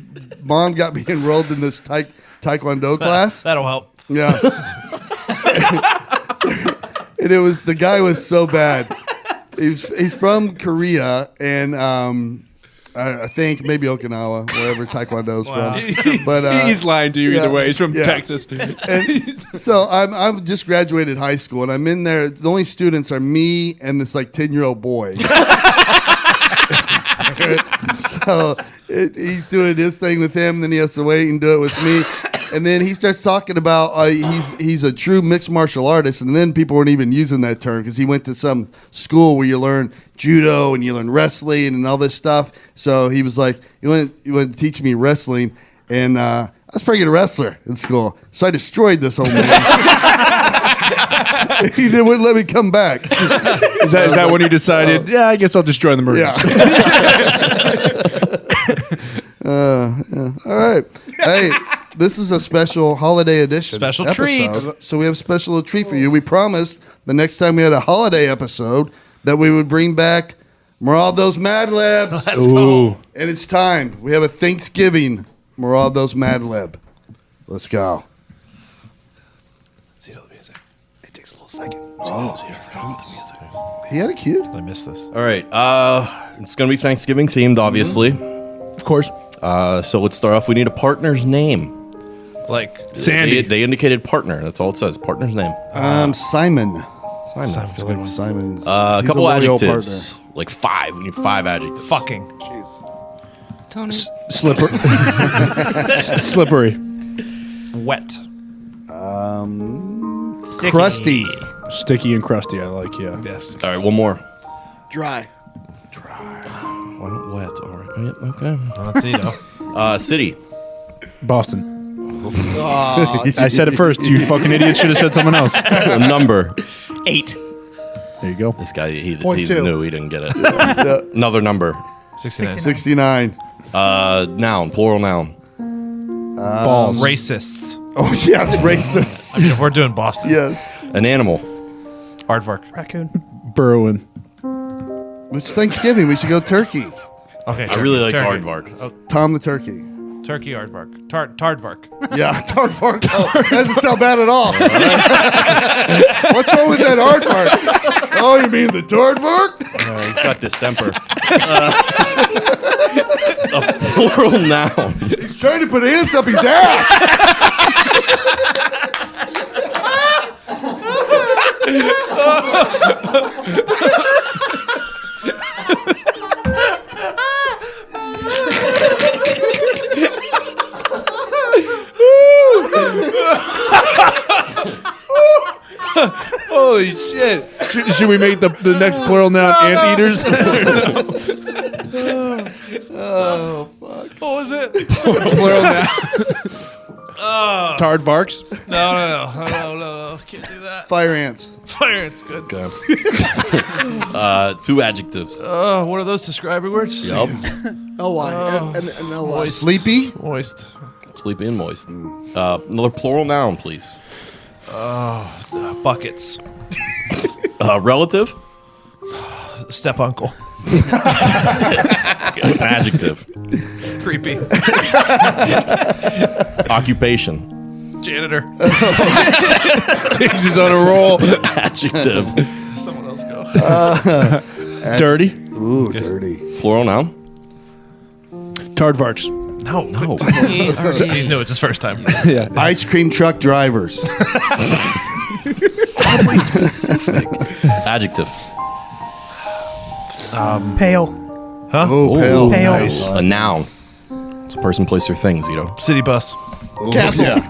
mom got me enrolled in this Taekwondo class. That'll help. Yeah. And the guy was so bad. He's from Korea, and I think maybe Okinawa, wherever Taekwondo's from. But He's lying to you either way. He's from yeah. Texas. And so I'm just graduated high school, and I'm in there. The only students are me and this like 10-year-old boy. So he's doing this thing with him, then he has to wait and do it with me. And then he starts talking about he's a true mixed martial artist, and then people weren't even using that term because he went to some school where you learn judo and you learn wrestling and all this stuff. So he was like, "You want to teach me wrestling?" And I was a pretty good wrestler in school, so I destroyed this old man. He wouldn't let me come back. Is that when you decided? Yeah, I guess I'll just join the Marines. Yeah. All right. Hey. This is a special holiday edition. Special episode. treat. So we have a special treat for you. We promised the next time we had a holiday episode that we would bring back Moraldo's Mad Libs. Let's go. And it's time. We have a Thanksgiving Moraldo's Mad Lib. Let's go. See the music. It takes a little second. The music. He had it queued. I missed this. All right. It's going to be Thanksgiving themed, obviously. Of course. So let's start off. We need a partner's name. Like Sandy. They indicated partner. That's all it says. Partner's name. Simon. Simon. I feel like Simon's. A he's couple loyal adjectives. partner. Like 5. We need 5 adjectives. fucking. Tony. Slippery. Wet. Sticky. Crusty. Sticky and crusty, I like, yeah. Yes. All right, one more. Dry. Wet. All right. Okay. Let's see though. City. Boston. I said it first. You fucking idiot should have said someone else. Number. 8. There you go. This guy, he's 0.2. new. He didn't get it. Another number. 69. 69. Noun. Plural noun. Balls. Racists. Oh, yes, racist. I mean, if we're doing Boston. Yes. An animal. Aardvark. Raccoon. Burrowing. It's Thanksgiving. We should go turkey. Okay. I really like turkey. aardvark. Tom the turkey. Turkey aardvark. Tardvark. Yeah, aardvark. Oh, that doesn't sound bad at all. What's wrong with that aardvark? Oh, you mean the aardvark? He's got distemper. A plural noun. He's trying to put ants up his ass. Holy shit. Should we make the next plural noun anteaters? Oh, fuck. What was it? Plural noun. Tardvarks. No. Can't do that. Fire ants. Fire, it's good. Okay. 2 adjectives. What are those describing words? Yup. L-Y. And L-Y. Sleepy. Moist. Sleepy and moist. Another plural noun, please. Buckets. Relative. Step uncle. Adjective. Creepy. Occupation. Janitor. Thinks he's on a roll. Adjective. Someone else go. Dirty. Ooh, dirty. Plural noun. Tardvarks. No. He's new. It's his first time. Yeah. Ice cream truck drivers. Oddly specific. Adjective. Pale. Huh? Oh, pale. Pale. Nice. A noun. It's a person, place, or things, you know. City bus. Castle. Yeah.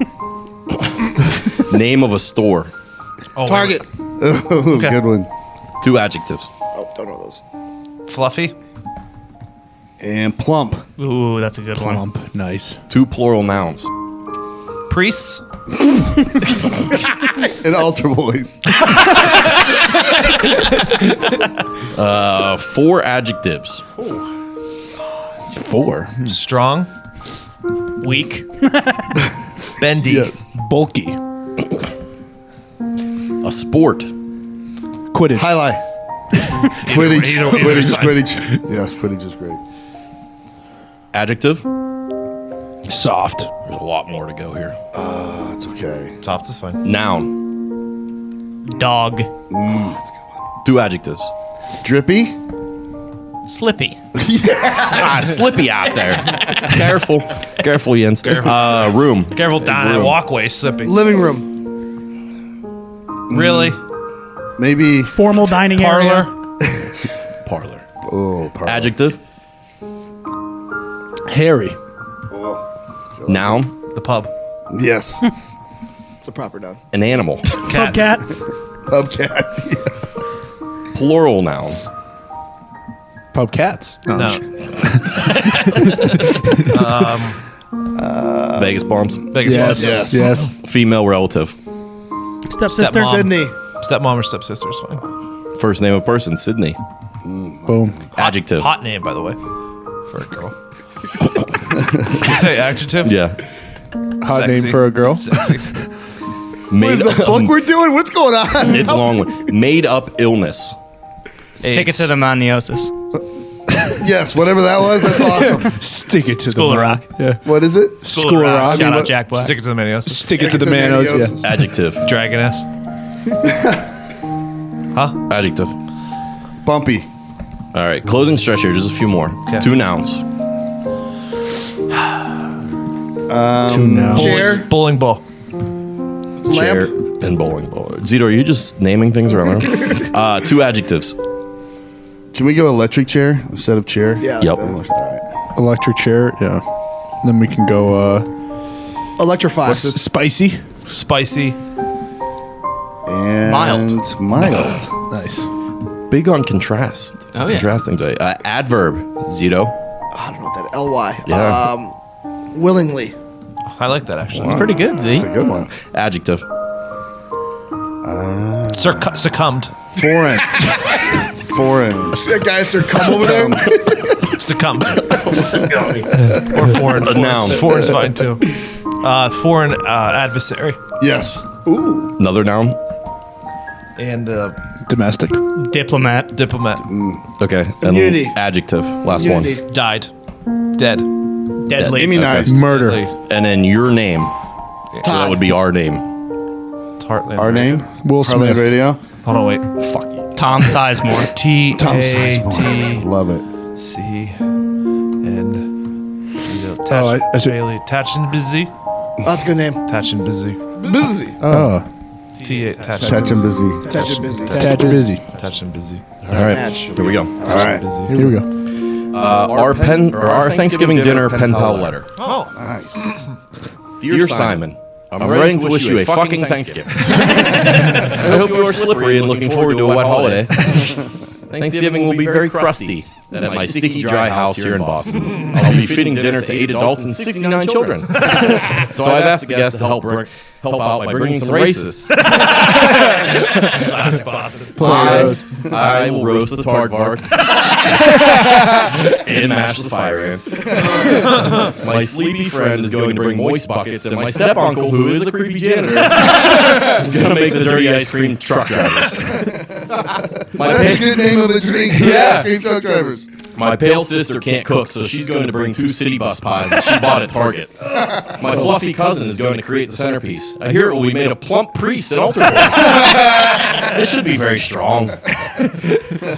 Name of a store. Oh, Target. Oh, Okay. good one. 2 adjectives. Oh, don't know those. Fluffy. And plump. Ooh, that's a good one. Plump. Nice. 2 plural nouns. Priests. And altar boys. 4 adjectives. 4. Strong. Weak. Bendy. Yes. Bulky. A sport. Quidditch. Highlight. Quidditch. either Quidditch. is fine. Quidditch. Yes, Quidditch is great. Adjective. Soft. There's a lot more to go here. That's okay. Soft is fine. Noun. Dog. 2 adjectives. Drippy. Slippy. Slippy out there. Careful. Careful, Jens. Room. Careful down that walkway, slipping. Living room. Really? Maybe. Formal dining Parlor. area. Parlor. Oh, parlor. Adjective. Harry. Noun. The pub. Yes. It's a proper noun. An animal. Pub cat. Pub cat. Plural noun. Pub cats. No. Vegas bombs. Vegas bombs. Yes. Female relative. Stepsister. Stepmom. Sydney. Stepmom or stepsister is fine. First name of person. Sydney. Boom. Adjective. Hot name, by the way, for a girl. You say adjective? Yeah. Hot Sexy. name for a girl. Sexy. What is the book we're doing? What's going on? It's a long one. Made up illness. Stick it AIDS. to the maniosis. Yes, whatever that was, that's awesome. Stick it to School the of Rock. Yeah. What is it? School of Rock. Shout out what- Jack Black. Stick it to the maniosis. Stick it to the manos. Maniosis. Yeah. Adjective. Dragoness. Adjective. Bumpy. All right. Closing stretch here. Just a few more. Okay. 2 nouns. Two now. Chair. Bowling ball. Chair and bowling ball. Zito, are you just naming things around? 2 adjectives. Can we go electric chair instead of chair? Yeah. Yep. Electric chair. Yeah. Then we can go Electrify. spicy. Spicy. And Mild. Mild. Nice. Big on contrast. Oh, yeah. Contrasting today. Adverb. Zito. I don't know what that Ly. Yeah. Willingly. I like that actually. It's pretty good, Z. That's a good one. Adjective. Succumbed. Foreign. Foreign. That guy succumb over there. Succumbed. Or foreign. A noun. Foreign's fine too. Foreign adversary. Yes. Another noun. And Domestic. Diplomat. diplomat. Okay. And Unity. adjective. Last Unity. Died. Dead. Deadly. Immunized. Murder. Deadly. one. And then your name. So that would be our name. It's Heartland. Our name? Will Heartland Smith. Radio. Hold on, wait. Fuck you. Tom Sizemore. T Tom A Sizemore. T Love it. C N. Attached and busy. That's a good name. Attached and busy. Busy. Oh. T attached. Catch him busy. Touch it busy. Tad busy. Attached and busy. All right. Match. Here we go. All right. Here we go. Our Thanksgiving dinner pen pal letter. Oh. Nice. Dear Simon, I'm writing to wish you a fucking Thanksgiving. I hope you are slippery and looking forward to a wet holiday. Thanksgiving will be very crusty at my sticky, dry house here in Boston. I'll be feeding dinner to 8 adults and 69 children. So I've asked the guests to help out by bringing some races. Classic Boston. I will roast the Tardvark and mash the fire ants. My sleepy friend is going to bring moist buckets, and my step-uncle, who is a creepy janitor, is going to make the dirty ice cream truck drivers. That's a good name of a drink. Yeah. Street truck drivers. My pale sister can't cook, so she's going to bring 2 city bus pies that she bought at Target. My fluffy cousin is going to create the centerpiece. I hear it will be made of plump priests and altar boys. This should be very strong.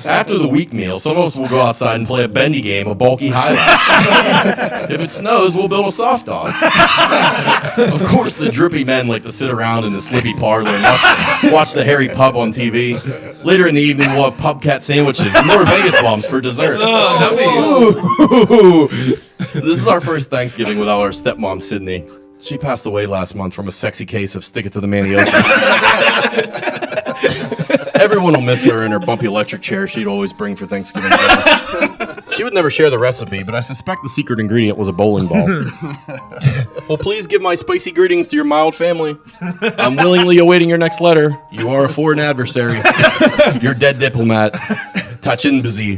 After the week meal, some of us will go outside and play a bendy game of bulky highlight. If it snows, we'll build a soft dog. Of course, the drippy men like to sit around in the slippy parlor and watch the hairy pub on TV. Later in the evening, we'll have pub cat sandwiches and more Vegas bombs for dessert. This is our first Thanksgiving without our stepmom, Sydney. She passed away last month from a sexy case of stick it to the maniosis. Everyone will miss her in her bumpy electric chair she'd always bring for Thanksgiving dinner. She would never share the recipe, but I suspect the secret ingredient was a bowling ball. Well, please give my spicy greetings to your mild family. I'm willingly awaiting your next letter. You are a foreign adversary. You're dead diplomat. Touchin' busy.